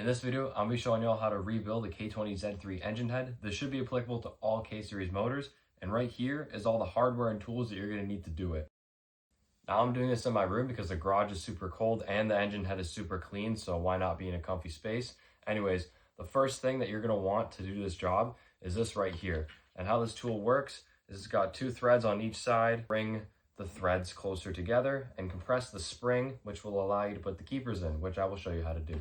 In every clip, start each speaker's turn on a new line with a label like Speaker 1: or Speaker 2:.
Speaker 1: In this video, I'm going to be showing you all how to rebuild a K20Z3 engine head. This should be applicable to all K-series motors, and right here is all the hardware and tools that you're going to need to do it. Now I'm doing this in my room because the garage is super cold and the engine head is super clean, so why not be in a comfy space? Anyways, the first thing that you're going to want to do this job is this right here. And how this tool works is it's got two threads on each side. Bring the threads closer together and compress the spring, which will allow you to put the keepers in, which I will show you how to do.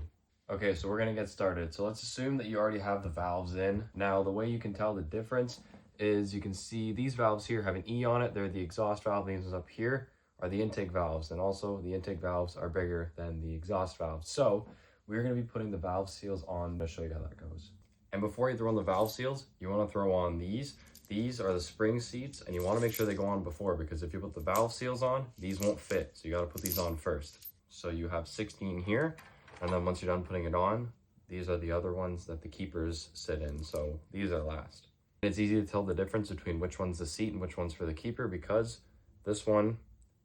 Speaker 1: Okay, so we're gonna get started. So let's assume that you already have the valves in. Now, the way you can tell the difference is you can see these valves here have an E on it. They're the exhaust valve. These ones up here are the intake valves. And also the intake valves are bigger than the exhaust valves. So we're gonna be putting the valve seals on. I'll show you how that goes. And before you throw on the valve seals, you wanna throw on these. These are the spring seats, and you wanna make sure they go on before, because if you put the valve seals on, these won't fit. So you gotta put these on first. So you have 16 here. And then once you're done putting it on, these are the other ones that the keepers sit in. So these are last. It's easy to tell the difference between which one's the seat and which one's for the keeper, because this one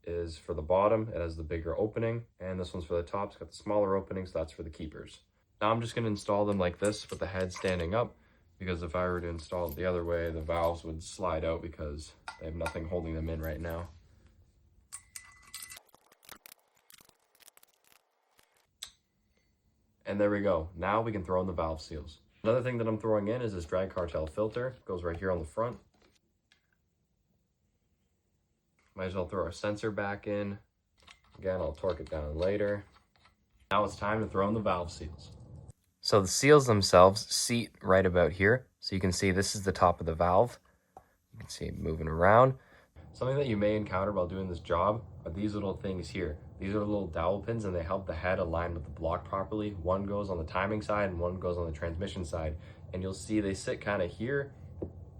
Speaker 1: is for the bottom. It has the bigger opening, and this one's for the top. It's got the smaller opening, so that's for the keepers. Now I'm just gonna install them like this with the head standing up, because if I were to install it the other way, the valves would slide out because they have nothing holding them in right now. And there we go. Now we can throw in the valve seals. Another thing that I'm throwing in is this drag cartel filter. It goes right here on the front. Might as well throw our sensor back in. Again, I'll torque it down later. Now it's time to throw in the valve seals. So the seals themselves seat right about here. So you can see this is the top of the valve. You can see it moving around. Something that you may encounter while doing this job are these little things here. These are little dowel pins, and they help the head align with the block properly. One goes on the timing side and one goes on the transmission side. And you'll see they sit kind of here.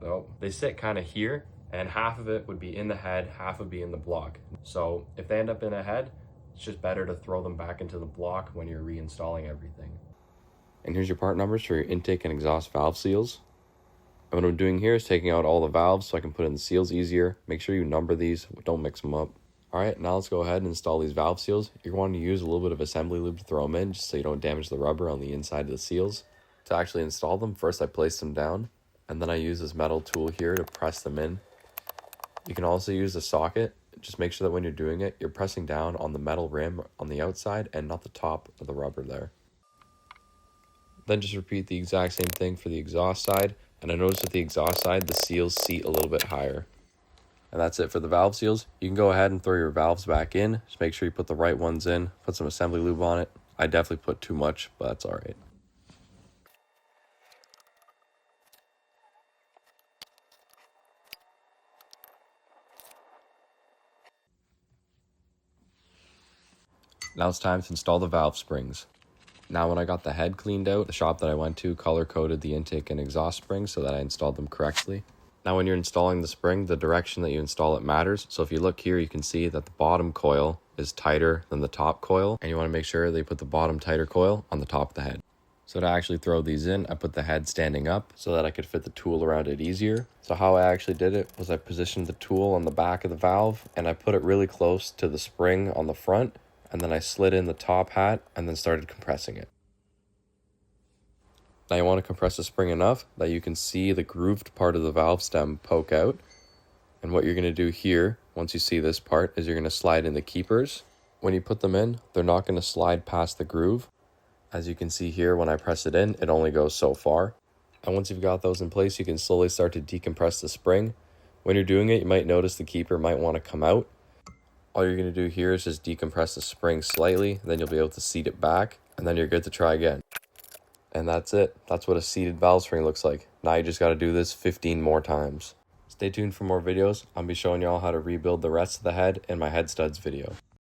Speaker 1: No, they sit kind of here, and half of it would be in the head, half would be in the block. So if they end up in a head, it's just better to throw them back into the block when you're reinstalling everything. And here's your part numbers for your intake and exhaust valve seals. And what I'm doing here is taking out all the valves so I can put in the seals easier. Make sure you number these, don't mix them up. All right, now let's go ahead and install these valve seals. You're going to use a little bit of assembly lube to throw them in, just so you don't damage the rubber on the inside of the seals. To actually install them, first I place them down, and then I use this metal tool here to press them in. You can also use a socket. Just make sure that when you're doing it, you're pressing down on the metal rim on the outside and not the top of the rubber there. Then just repeat the exact same thing for the exhaust side. And I noticed with the exhaust side, the seals seat a little bit higher. And that's it for the valve seals. You can go ahead and throw your valves back in. Just make sure you put the right ones in. Put some assembly lube on it. I definitely put too much, but that's all right. Now it's time to install the valve springs. Now when I got the head cleaned out, the shop that I went to color-coded the intake and exhaust springs so that I installed them correctly. Now when you're installing the spring, the direction that you install it matters. So if you look here, you can see that the bottom coil is tighter than the top coil. And you want to make sure they put the bottom tighter coil on the top of the head. So to actually throw these in, I put the head standing up so that I could fit the tool around it easier. So how I actually did it was I positioned the tool on the back of the valve and I put it really close to the spring on the front. And then I slid in the top hat and then started compressing it. Now you want to compress the spring enough that you can see the grooved part of the valve stem poke out. And what you're going to do here, once you see this part, is you're going to slide in the keepers. When you put them in, they're not going to slide past the groove. As you can see here, when I press it in, it only goes so far. And once you've got those in place, you can slowly start to decompress the spring. When you're doing it, you might notice the keeper might want to come out. All you're going to do here is just decompress the spring slightly, then you'll be able to seat it back, and then you're good to try again. And that's it. That's what a seated valve spring looks like. Now you just got to do this 15 more times. Stay tuned for more videos. I'll be showing y'all how to rebuild the rest of the head in my head studs video.